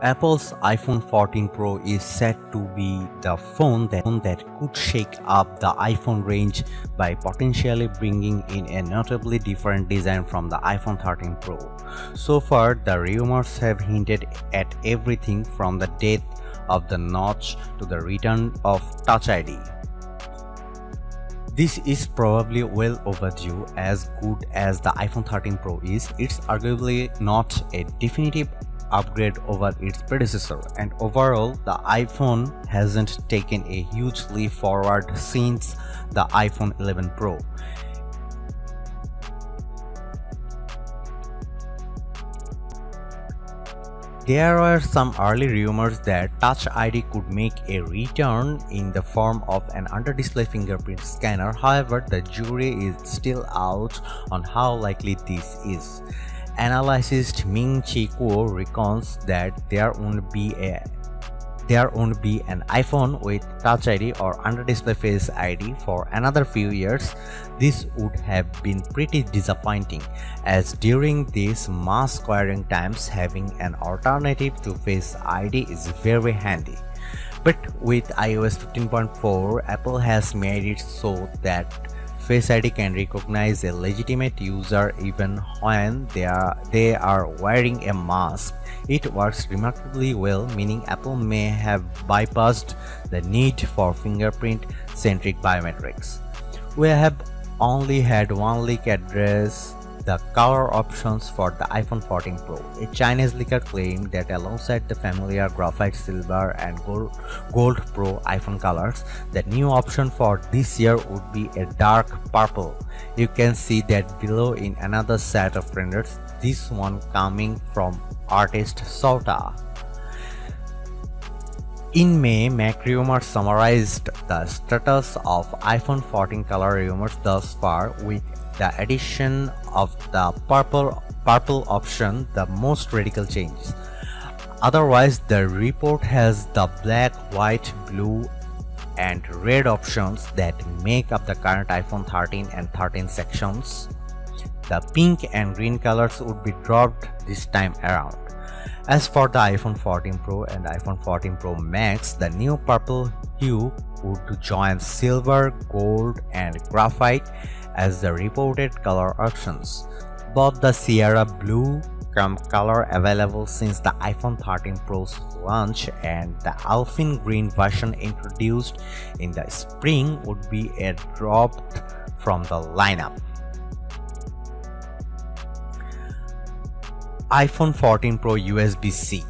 Apple's iPhone 14 Pro is said to be the phone that could shake up the iPhone range by potentially bringing in a notably different design from the iPhone 13 Pro. So far, the rumors have hinted at everything from the death of the notch to the return of Touch ID. This is probably well overdue. As good as the iPhone 13 Pro is, it's arguably not a definitive upgrade over its predecessor, and overall the iPhone hasn't taken a huge leap forward since the iPhone 11 Pro. There were some early rumors that Touch ID could make a return in the form of an under-display fingerprint scanner. However, the jury is still out on how likely this is. Analyst Ming-Chi Kuo reckons that there won't be an iPhone with Touch ID or under-display Face ID for another few years. This would have been pretty disappointing, as during these mass acquiring times, having an alternative to Face ID is very handy. But with iOS 15.4, Apple has made it so that Face ID can recognize a legitimate user even when they are wearing a mask. It works remarkably well, meaning Apple may have bypassed the need for fingerprint-centric biometrics. We have only had one leak address the color options for the iPhone 14 Pro. A Chinese leaker claimed that alongside the familiar graphite silver and gold Pro iPhone colors, the new option for this year would be a dark purple. You can see that below in another set of renders, this one coming from artist Sota. In May, Mac Rumors summarized the status of iPhone 14 color rumors thus far, with the addition of the purple option the most radical changes. Otherwise, the report has the black, white, blue, and red options that make up the current iPhone 13 and 13 sections. The pink and green colors would be dropped this time around. As for the iPhone 14 Pro and iPhone 14 Pro Max, the new purple hue would join silver, gold, and graphite as the reported color options. Both the Sierra Blue color available since the iPhone 13 Pro's launch and the Alpine Green version introduced in the spring would be dropped from the lineup. iPhone 14 Pro USB-C.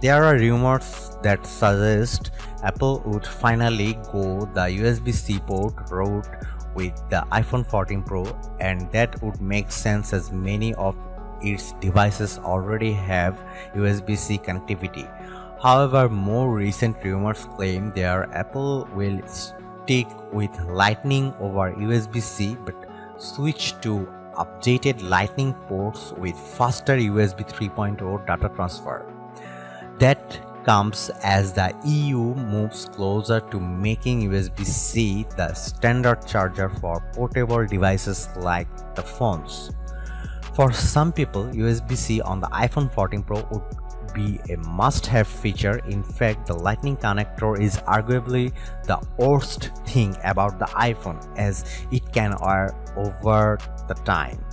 There are rumors that suggest Apple would finally go the USB-C port route with the iPhone 14 Pro, and that would make sense as many of its devices already have USB-C connectivity. However, more recent rumors claim that Apple will stick with Lightning over USB-C but switch to updated Lightning ports with faster USB 3.0 data transfer. That comes as the EU moves closer to making USB-C the standard charger for portable devices like the phones. For some people, USB-C on the iPhone 14 Pro would be a must-have feature. In fact, the Lightning connector is arguably the worst thing about the iPhone, as it can wear over the time.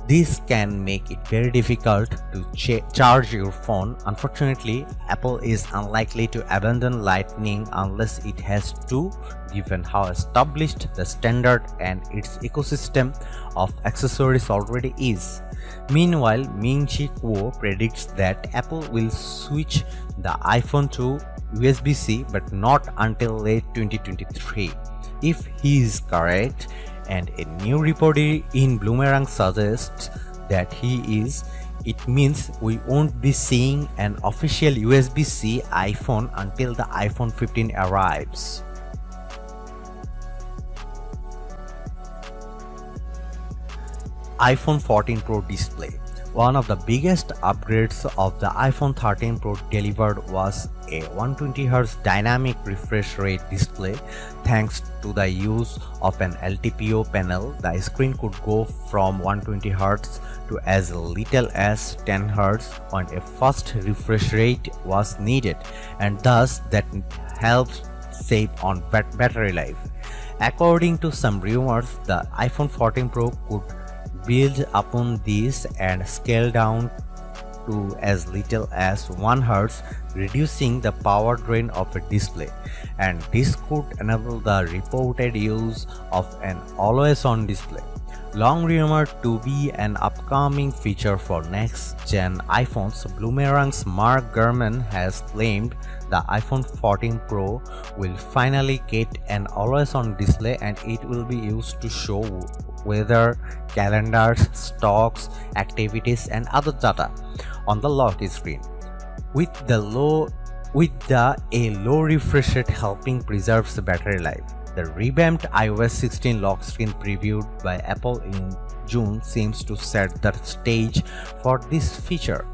This can make it very difficult to charge your phone. Unfortunately, Apple is unlikely to abandon Lightning unless it has to, given how established the standard and its ecosystem of accessories already is. Meanwhile, Ming-Chi Kuo predicts that Apple will switch the iPhone to USB-C but not until late 2023. If he is correct, and a new report in Bloomerang suggests that he is, it means we won't be seeing an official USB-C iPhone until the iPhone 15 arrives. iPhone 14 Pro display. One of the biggest upgrades of the iPhone 13 Pro delivered was a 120Hz dynamic refresh rate display. Thanks to the use of an LTPO panel, the screen could go from 120Hz to as little as 10Hz when a fast refresh rate was needed, and thus that helps save on battery life. According to some rumors, the iPhone 14 Pro could build upon this and scale down to as little as 1 Hz, reducing the power drain of a display, and this could enable the reported use of an always-on display. Long rumored to be an upcoming feature for next-gen iPhones, Bloomerang's Mark Gurman has claimed the iPhone 14 Pro will finally get an always-on display, and it will be used to show weather, calendars, stocks, activities, and other data on the lock screen. With a low refresh rate helping preserve the battery life. The revamped iOS 16 lock screen previewed by Apple in June seems to set the stage for this feature.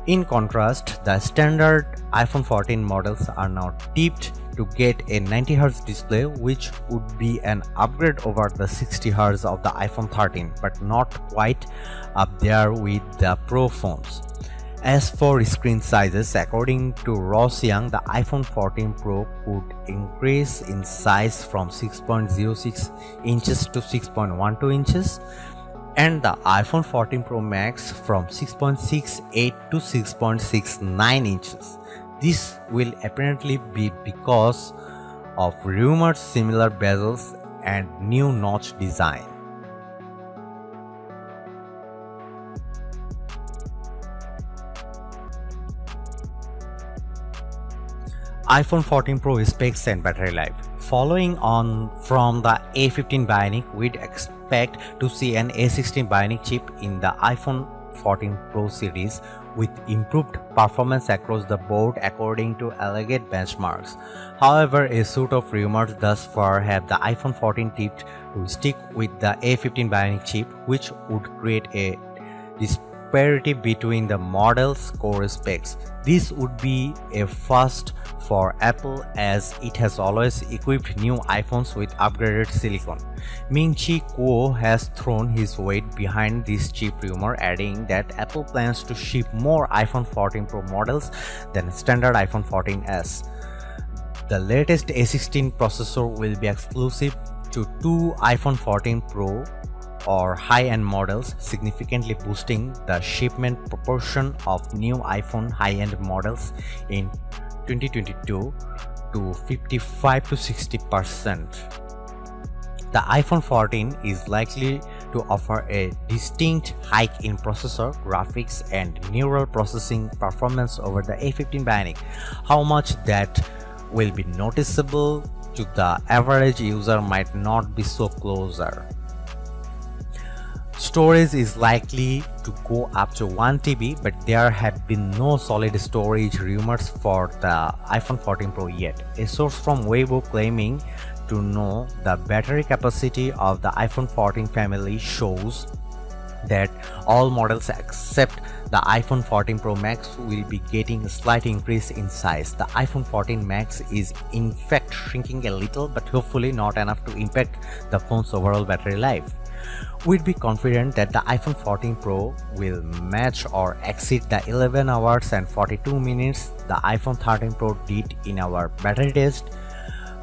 In contrast, the standard iPhone 14 models are now tipped to get a 90Hz display, which would be an upgrade over the 60Hz of the iPhone 13, but not quite up there with the Pro phones. As for screen sizes, according to Ross Young, the iPhone 14 Pro could increase in size from 6.06 inches to 6.12 inches, and the iPhone 14 Pro Max from 6.68 to 6.69 inches. This will apparently be because of rumored similar bezels and new notch design. iPhone 14 Pro specs and battery life. Following on from the A15 Bionic, we'd expect to see an A16 Bionic chip in the iPhone 14 Pro series with improved performance across the board according to alleged benchmarks. However, a suite of rumors thus far have the iPhone 14 tipped to stick with the A15 Bionic chip, which would create a disparity between the model's core specs. This would be a first for Apple, as it has always equipped new iPhones with upgraded silicon. Ming-Chi Kuo has thrown his weight behind this chip rumor, adding that Apple plans to ship more iPhone 14 Pro models than standard iPhone 14s. The latest A16 processor will be exclusive to two iPhone 14 Pro or high-end models, significantly boosting the shipment proportion of new iPhone high-end models in 2022 to 55 to 60%. The iPhone 14 is likely to offer a distinct hike in processor, graphics, and neural processing performance over the A15 Bionic. How much that will be noticeable to the average user might not be so closer. Storage is likely to go up to 1 TB, but there have been no solid storage rumors for the iPhone 14 Pro yet. A source from Weibo claiming to know the battery capacity of the iPhone 14 family shows that all models except the iPhone 14 Pro Max will be getting a slight increase in size. The iPhone 14 Max is in fact shrinking a little, but hopefully not enough to impact the phone's overall battery life. We'd be confident that the iPhone 14 Pro will match or exceed the 11 hours and 42 minutes the iPhone 13 Pro did in our battery test,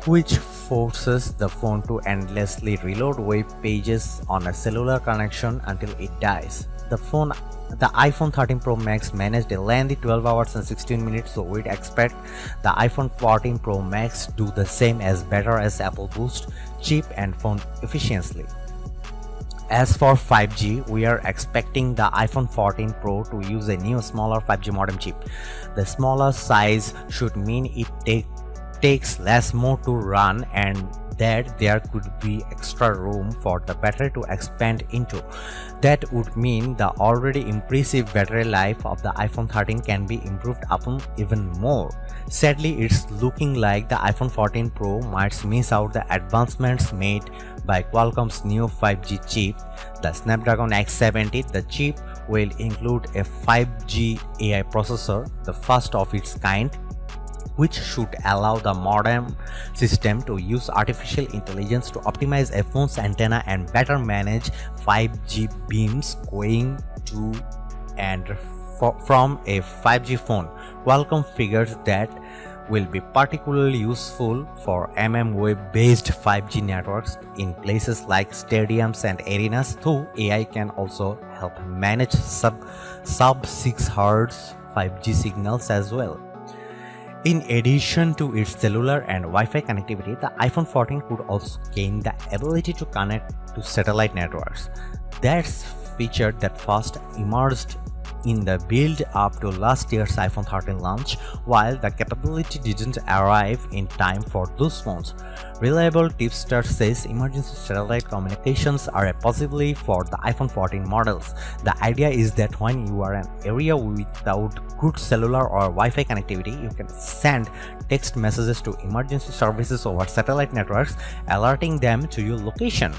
which forces the phone to endlessly reload web pages on a cellular connection until it dies. The iPhone 13 Pro Max managed a lengthy 12 hours and 16 minutes, so we'd expect the iPhone 14 Pro Max do the same as better as Apple boost chip and phone efficiently. As for 5G, we are expecting the iPhone 14 Pro to use a new smaller 5G modem chip. The smaller size should mean it takes less more to run, and that there could be extra room for the battery to expand into. That would mean the already impressive battery life of the iPhone 13 can be improved upon even more. Sadly, it's looking like the iPhone 14 Pro might miss out the advancements made by Qualcomm's new 5G chip, the Snapdragon X70. The chip will include a 5G AI processor, the first of its kind, which should allow the modern system to use artificial intelligence to optimize a phone's antenna and better manage 5G beams going to and from a 5G phone. Qualcomm figures that will be particularly useful for mmWave-based 5G networks in places like stadiums and arenas, though AI can also help manage sub 6 Hz 5G signals as well. In addition to its cellular and Wi-Fi connectivity, the iPhone 14 could also gain the ability to connect to satellite networks. That's feature that first emerged in the build-up to last year's iPhone 13 launch, while the capability didn't arrive in time for those phones. Reliable tipster says emergency satellite communications are a possibility for the iPhone 14 models. The idea is that when you are in an area without good cellular or Wi-Fi connectivity, you can send text messages to emergency services over satellite networks, alerting them to your location.